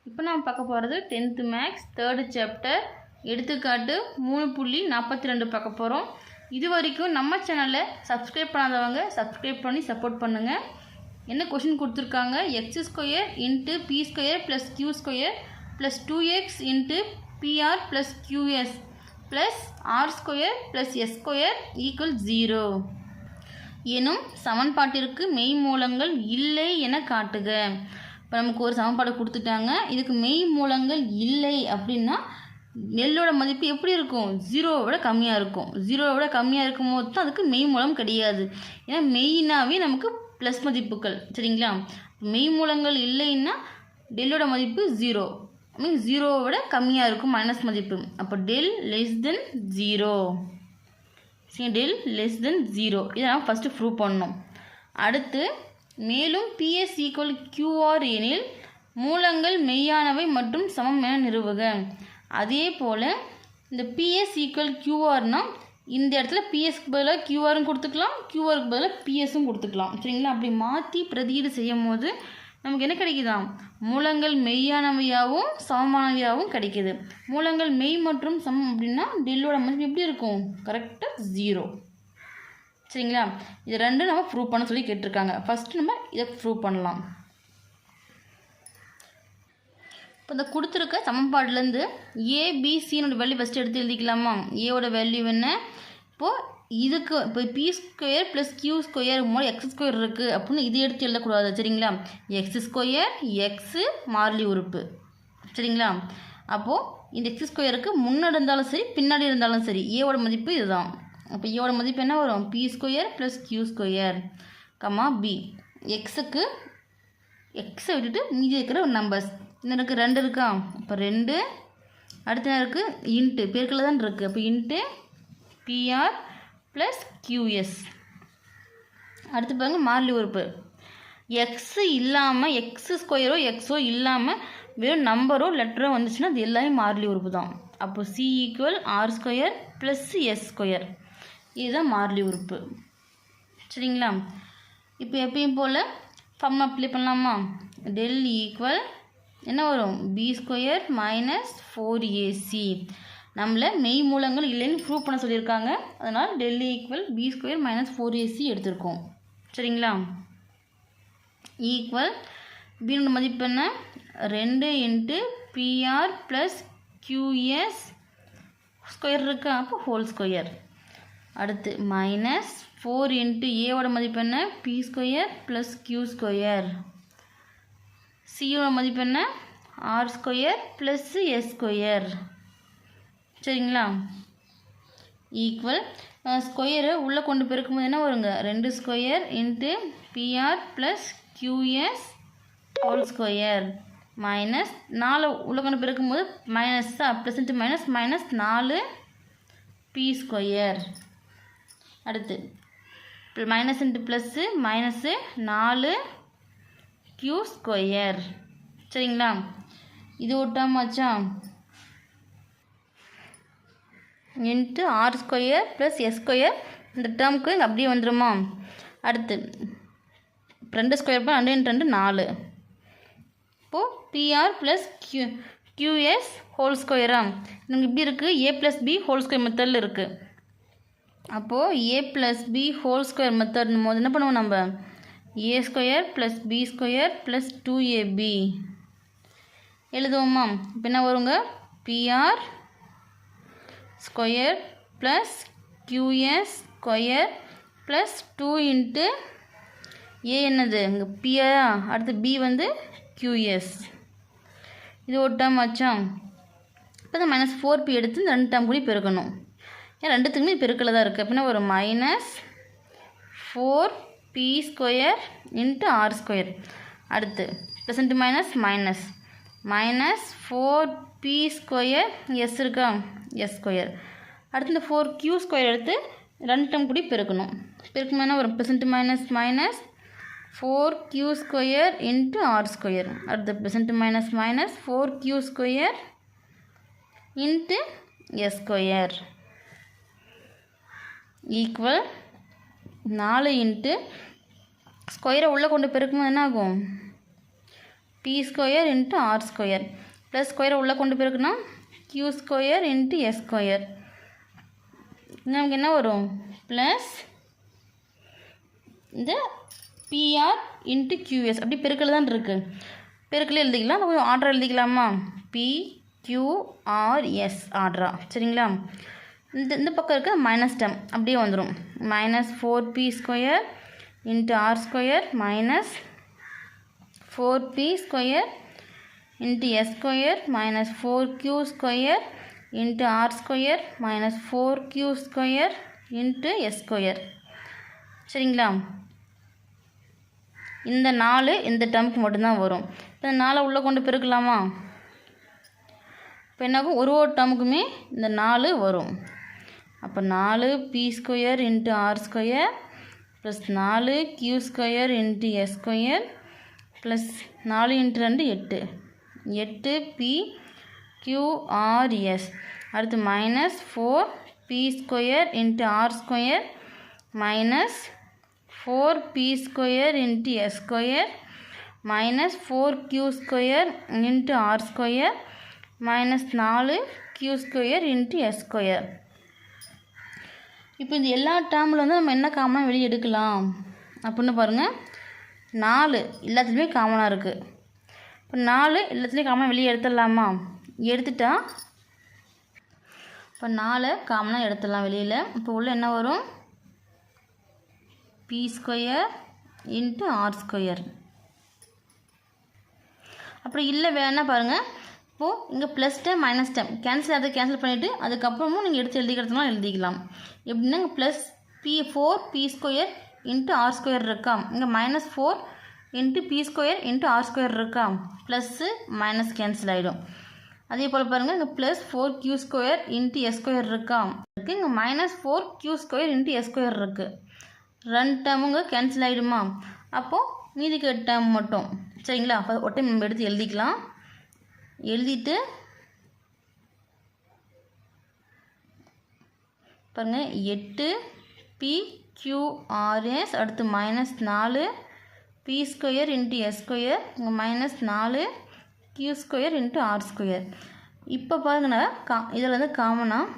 இப்போ நாம் பார்க்க போகிறது 10th மேக்ஸ் 3rd சாப்டர் எடுத்துக்காட்டு 3.42 பார்க்க போகிறோம். இது வரைக்கும் நம்ம சேனலை சப்ஸ்கிரைப் பண்ணாதவங்க சப்ஸ்கிரைப் பண்ணி சப்போர்ட் பண்ணுங்கள். என்ன கொஷின் கொடுத்துருக்காங்க, x square into p square plus Q square plus 2x into PR plus q s plus r square plus S square equal 0 எனும் சமன்பாட்டிற்கு மெய் மூலங்கள் இல்லை என காட்டுக. இப்போ நமக்கு ஒரு சமன்பாடு கொடுத்துட்டாங்க, இதுக்கு மெய் மூலங்கள் இல்லை அப்படின்னா நெல்லோட மதிப்பு எப்படி இருக்கும், 0வை விட கம்மியாக இருக்கும். 0வை விட கம்மியாக இருக்கும் போது தான் அதுக்கு மெய் மூலம் கிடையாது. ஏன்னா மெய்னாவே நமக்கு ப்ளஸ் மதிப்புகள், சரிங்களா. மெய் மூலங்கள் இல்லைன்னா டெல்லோட மதிப்பு 0, மீன் 0வை விட கம்மியாக இருக்கும் மைனஸ் மதிப்பு. அப்போ டெல் லெஸ் தென் 0, சரி, டெல் லெஸ் தென் 0 இதை நம்ம ஃபஸ்ட்டு ப்ரூவ் பண்ணணும். அடுத்து மேலும் PS ஈக்குவல் QR எனில் மூலங்கள் மெய்யானவை மற்றும் சமம் என நிறுவுக. அதே போல் இந்த PS ஈக்குவல் QRனால் இந்த இடத்துல PSக்கு பதிலாக QRும் கொடுத்துக்கலாம், QRக்கு பதிலாக PSும் கொடுத்துக்கலாம், சரிங்களா. அப்படி மாற்றி பிரதியீடு செய்யும் போது நமக்கு என்ன கிடைக்குதாம், மூலங்கள் மெய்யானவையாகவும் சமமானவையாகவும் கிடைக்கிது. மூலங்கள் மெய் மற்றும் சமம் அப்படின்னா டெல்லோட மதிப்பு எப்படி இருக்கும், கரெக்டாக 0, சரிங்களா. இது ரெண்டும் நம்ம ப்ரூவ் பண்ண சொல்லி கேட்டிருக்காங்க. ஃபஸ்ட்டு நம்ம இதை ப்ரூவ் பண்ணலாம். இப்போ இந்த கொடுத்துருக்க சமன்பாடுலேருந்து ஏபிசினோட வேல்யூ ஃபஸ்ட்டு எடுத்து எழுதிக்கலாமா. ஏவோட வேல்யூ என்ன, இப்போது இதுக்கு இப்போ p square plus Q square மூலம் எக்ஸ் ஸ்கொயர் இருக்குது அப்படின்னு இது எடுத்து எழுதக்கூடாது, சரிங்களா. எக்ஸ் ஸ்கொயர் எக்ஸு மாறிலி உறுப்பு, சரிங்களா. அப்போது இந்த எக்ஸ் ஸ்கொயருக்கு முன்னாடி இருந்தாலும் சரி பின்னாடி இருந்தாலும் சரி ஏவோட மதிப்பு இதுதான். அப்போ ஏவோட மதிப்பு என்ன வரும், B square plus Q square comma B. எக்ஸுக்கு எக்ஸை விட்டுட்டு மீதி இருக்கிற ஒரு நம்பர்ஸ் இன்னும் இருக்குது, 2 இருக்கா. இப்போ 2 அடுத்த என்ன இருக்குது, இன்ட்டு பேருக்கில் தான் இருக்குது. அப்போ இன்ட்டு பிஆர் ப்ளஸ் கியூஎஸ். அடுத்து பாருங்க மாறிலி உறுப்பு எக்ஸு இல்லாமல் எக்ஸ் ஸ்கொயரோ எக்ஸோ இல்லாமல் வெறும் நம்பரோ லெட்டரோ வந்துச்சுன்னா அது எல்லாமே மாறிலி உறுப்பு தான். அப்போ c equal r square plus S square, இதுதான் மாறிலி உறுப்பு, சரிங்களா. இப்போ எப்பயும் போல் ஃபார்முலா அப்ளை பண்ணலாமா. டெல் ஈக்குவல் என்ன வரும், பி ஸ்கொயர் மைனஸ் 4AC. நம்மளை மெய் மூலங்கள் இல்லைன்னு ப்ரூவ் பண்ண சொல்லியிருக்காங்க, அதனால் del equal B square minus 4AC எடுத்திருக்கோம், சரிங்களா. ஈக்குவல் பியோட மதிப்பு என்ன, 2 into PR plus QS square இருக்கா, அப்போ ஹோல் ஸ்கொயர். அடுத்து மைனஸ் 4 இன்ட்டு ஏவோட மதிப்பு என்ன, B square plus Q square. சியோட மதிப்பு என்ன, R square plus S square, சரிங்களா. ஈக்குவல் ஸ்கொயரு உள்ளே கொண்டு பெருக்கும்போது என்ன வருங்க, 2 square into PR plus QS whole square minus 4 உள்ளே கொண்டு பெருக்கும்போது minus plus into minus minus 4 B square. அடுத்து minus into plus minus 4 Q square, சரிங்களா. இது விட்டாமாச்சா into R square plus S square, இந்த டேர்முக்கு இங்கே அப்படியே வந்துடுமா. அடுத்து 2 ஸ்கொயர் பண்ண 2 இன்ட்டு 2 4. இப்போது பிஆர் ப்ளஸ் கியூஎஸ் ஹோல் ஸ்கொயரா, நமக்கு இப்படி இருக்குது, A plus B whole square மெத்தடில் இருக்குது. அப்போது A plus B whole square மெத்தட்னும் போது என்ன பண்ணுவோம், நம்ம A square plus B square plus 2AB எழுதுவோமா. இப்போ என்ன வருங்க, PR square plus QS square plus 2 into A என்னது இங்கே பிஆரா, அடுத்து பி வந்து கியூஎஸ். இது ஒரு டேர்ம் ஆச்சா. இப்போ இந்த மைனஸ் 4P எடுத்து இந்த 2 டேர்ம் கூட பெருக்கணும், ஏன் ரெண்டுத்துக்குமே பெருக்கில் தான் இருக்குது. அப்படின்னா ஒரு minus 4P square into R square. அடுத்து plus into minus minus minus 4P square S இருக்கா, எஸ் ஸ்கொயர். அடுத்து இந்த 4Q ஸ்கொயர் எடுத்து 2 டேர்ம் கூட பெருக்கணும். பெருக்கும்போது ஒரு plus into minus minus 4Q square into R square. அடுத்து plus into minus minus 4Q square into S square equal 4 into ஸ்கொயரை உள்ளே கொண்டு பெருக்கும்போது என்ன ஆகும், p square into R square plus ஸ்கொயரை உள்ளே கொண்டு போயிருக்குன்னா q square into s square. நமக்கு என்ன வரும் ப்ளஸ் இந்த பிஆர் இன்ட்டு கியூஎஸ் அப்படி பெருக்கல் தான் இருக்குது. பெருக்கல் எழுதிக்கலாம். நம்ம கொஞ்சம் ஆர்டர் எழுதிக்கலாமா? PQRS ஆர்டரா சரிங்களா? இந்த பக்கம் இருக்க மைனஸ் டேம் அப்படியே வந்துடும். Minus 4p square into R square minus 4p square into S square minus 4q square into R square minus 4q square into S square சரிங்களா? இந்த 4 இந்த டேர்முக்கு மட்டும்தான் வரும். இந்த 4 உள்ளே கொண்டு பெருக்கலாமா? இப்போ என்னாகும் ஒரு டேர்முக்குமே இந்த 4 வரும். அப்போ 4p square into R square plus 4q square into S square plus 4 into 2 8 8p QRS. அடுத்து minus 4p square into R square minus 4p square into S square minus 4q square into R square minus 4q square into S square. இப்போ இந்த எல்லா டேர்மில் வந்து நம்ம என்ன காமனாக வெளியே எடுக்கலாம் அப்படின்னு பாருங்கள். 4 எல்லாத்துலேயுமே காமனாக இருக்குது. இப்போ 4 எல்லாத்துலேயும் காமனாக வெளியே எடுத்துடலாமா? எடுத்துட்டா இப்போ 4 காமனாக எடுத்துடலாம் வெளியில். இப்போ உள்ள என்ன வரும்? p square into R square. அப்படி இல்லை வேணால் பாருங்கள். இப்போது இங்கே plus time minus time cancel அதை கேன்சல் பண்ணிவிட்டு அதுக்கப்புறமும் நீங்கள் எடுத்து எழுதிக்கிறதுனால எழுதிக்கலாம். எப்படின்னா இங்கே plus p square into R square இருக்கா? இங்கே minus 4 into p square into R square இருக்கா? ப்ளஸ்ஸு மைனஸ் கேன்சல் ஆகிடும். அதே போல் பாருங்கள் இங்கே plus 4q square into S square இருக்கா? இருக்குது. இங்கே minus 4q square into S square இருக்குது. 2 டேர்முங்க கேன்சல் ஆகிடுமா? அப்போது மீதிக்கு 8 டேர்ம் மட்டும் சரிங்களா? அப்போ ஒரு டைம் நம்ம எடுத்து எழுதிக்கலாம். எழுதிட்டு பாருங்கள் 8pqrs அடுத்து minus 4p square into S square minus 4q square into R square. இப்போ பாருங்கண்ணா இதில் வந்து காமனாக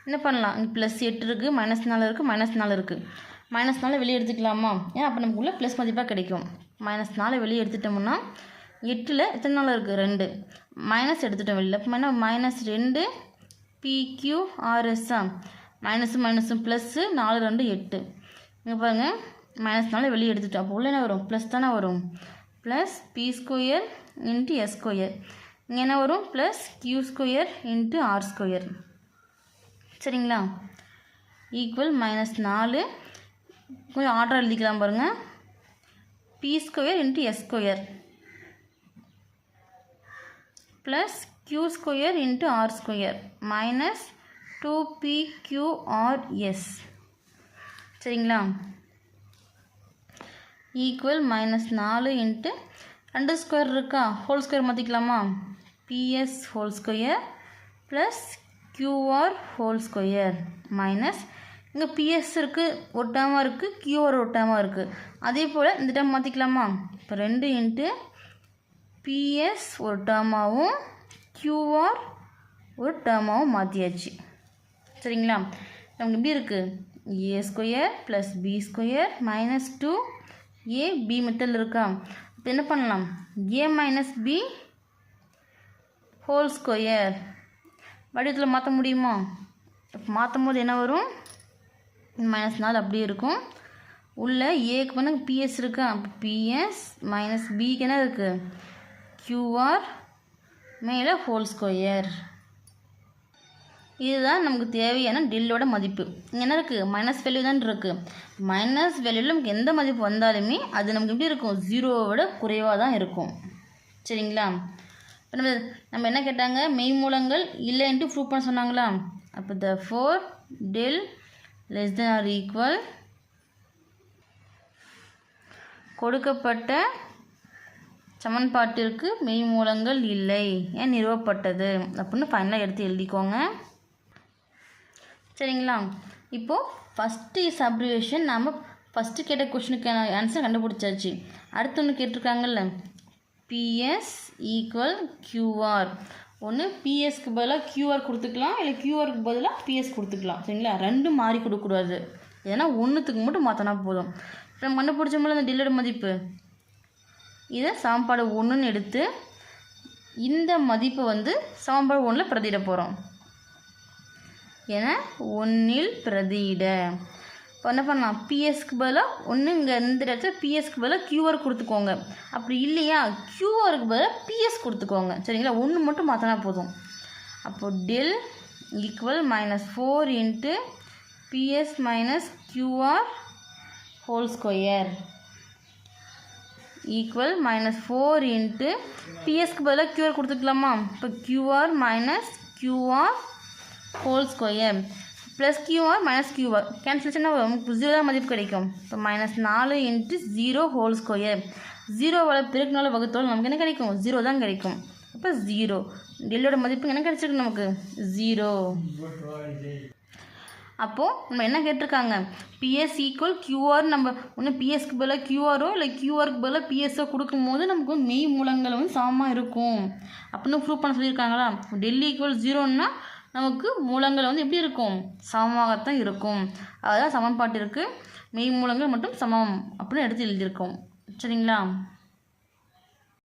என்ன பண்ணலாம்? இங்கே ப்ளஸ் 8 இருக்குது, மைனஸ் 4 இருக்குது, மைனஸ் 4 இருக்குது. மைனஸ் 4 வெளியே எடுத்துக்கலாமா? ஏன்னா அப்போ நமக்குள்ளே ப்ளஸ் மதிப்பாக கிடைக்கும். மைனஸ் 4 வெளியே எடுத்துட்டோம்னா 8ல் எத்தனை நாள் இருக்குது? 2 மைனஸ் எடுத்துட்டோம் வெளியில். அப்போ என்ன மைனஸ் 2 PQRS மைனஸும் மைனஸும் ப்ளஸ்ஸு 4 2 8. இங்கே பாருங்கள் மைனஸ் 4 வெளியே எடுத்துட்டோம். அப்போ உள்ள என்ன வரும்? ப்ளஸ் தானே வரும். Plus p square into S square. இங்கே என்ன வரும்? Plus q square into R square சரிங்களா? ஈக்குவல் மைனஸ் 4 கொஞ்சம் ஆர்டர் எழுதிக்கலாம் பாருங்கள். p square into S square plus q square into R square minus 2pqrs சரிங்களா? ஈக்குவல் மைனஸ் 4 இன்ட்டு 2 ஸ்கொயர் இருக்கா? Whole square மாற்றிக்கலாமா? ps whole square plus qr whole square minus இங்கே ps இருக்குது ஒரு டேர்மாக இருக்குது, qr ஒரு டேர்மாக இருக்குது. அதே போல் இந்த டேர்ம் மாற்றிக்கலாமா? இப்போ 2 இன்ட்டு ps ஒரு டேர்மாகவும் qr ஒரு டேர்மாகவும் மாற்றியாச்சு சரிங்களா? நமக்கு எப்படி இருக்குது? a square plus b square minus 2ab மெத்தடில் இருக்கா? இப்போ என்ன பண்ணலாம்? a minus b whole square வடிவத்தில் மாற்ற முடியுமா? மாற்றும் போது என்ன வரும்? மைனஸ் 4 அப்படியே இருக்கும். உள்ள ஏக்கு பண்ண ps இருக்கா? அப்போ ps மைனஸ் பிக்கு என்ன இருக்குது? qr மேலே ஹோல் ஸ்கொயர். இதுதான் நமக்கு தேவையான டெல்லோட மதிப்பு. இங்கே என்ன இருக்குது? மைனஸ் வேல்யூ தான் இருக்குது. மைனஸ் வேல்யூவில் நமக்கு எந்த மதிப்பு வந்தாலுமே அது நமக்கு எப்படி இருக்கும்? 0வை விட குறைவாக தான் இருக்கும் சரிங்களா? இப்போ நம்ம என்ன கேட்டாங்க? மெய் மூலங்கள் இல்லைன்ட்டு ப்ரூவ் பண்ண சொன்னாங்களா? அப்போ therefore del less than or equal கொடுக்கப்பட்ட சமன்பாட்டிற்கு மெய் மூலங்கள் இல்லை ஏன் நிறுவப்பட்டது அப்படின்னு ஃபைனலாக எடுத்து எழுதிக்கோங்க சரிங்களா? இப்போது ஃபஸ்ட்டு சப்ரிவேஷன் நாம் ஃபஸ்ட்டு கேட்ட கொஷனுக்கான ஆன்சர் கண்டுபிடிச்சாச்சு. அடுத்து ஒன்று கேட்டிருக்காங்கல்ல பிஎஸ் ஈக்குவல் கியூஆர். ஒன்று பிஎஸ்க்கு பதிலாக கியூஆர் கொடுத்துக்கலாம், இல்லை கியூஆருக்கு பதிலாக பிஎஸ் கொடுத்துக்கலாம். சரிங்களா? ரெண்டும் மாறி கொடுக்கக்கூடாது. ஏன்னா ஒன்றுத்துக்கு மட்டும் மாற்றினா போதும். இப்போ நம்ம கண்டுபிடிச்ச போல அந்த டெல்லோட மதிப்பு இதை சமன்பாடு 1ன்னு எடுத்து இந்த மதிப்பை வந்து சமன்பாடு 1ல் பிரதியிட போகிறோம். ஏன்னா 1ல் பிரதியிட. இப்போ என்ன பண்ணலாம், பிஎஸ்க்கு பதிலாக ஒன்று இங்கே இந்த இடத்துல பிஎஸ்க்கு பதிலாக கியூஆர் கொடுத்துக்கோங்க. அப்படி இல்லையா கியூஆருக்கு பதிலாக பிஎஸ் கொடுத்துக்கோங்க. சரிங்களா? ஒன்று மட்டும் மாற்றினா போதும். அப்போது del equal -4 into PS minus QR whole square equal -4 into பிஎஸ்க்கு பதிலாக கியூஆர் கொடுத்துக்கலாமா? இப்போ QR minus QR whole square plus QR minus QR cancellation நமக்கு 0 மதிப்பு கிடைக்கும். இப்போ -4 இன்ட்டு 0 ஹோல் ஸ்கொயர். 0வால் பெருக்கினால வகுத்தோல் நமக்கு என்ன கிடைக்கும்? 0 தான் கிடைக்கும். இப்போ 0 டெல்லோட மதிப்பு என்ன கிடைச்சிருக்கு நமக்கு? 0. அப்போது நம்ம என்ன கேட்டிருக்காங்க, பிஎஸ் ஈக்குவல் கியூஆர். நம்ம ஒன்று பிஎஸ்க்கு பதிலாக கியூஆரோ இல்லை கியூஆருக்கு பதிலாக பிஎஸ்ஸோ கொடுக்கும்போது நமக்கு மெய் மூலங்கள் வந்து சமமாக இருக்கும் அப்படின்னு ப்ரூவ் பண்ண சொல்லியிருக்காங்களா? டெல் ஈக்குவல் 0ன்னா நமக்கு மூலங்கள் வந்து எப்படி இருக்கும்? சமமாகத்தான் இருக்கும். அதுதான் சமன்பாட்டிற்கு மெய் மூலங்கள் மட்டும் சமம் அப்படின்னு எடுத்து எழுதியிருக்கோம். சரிங்களா?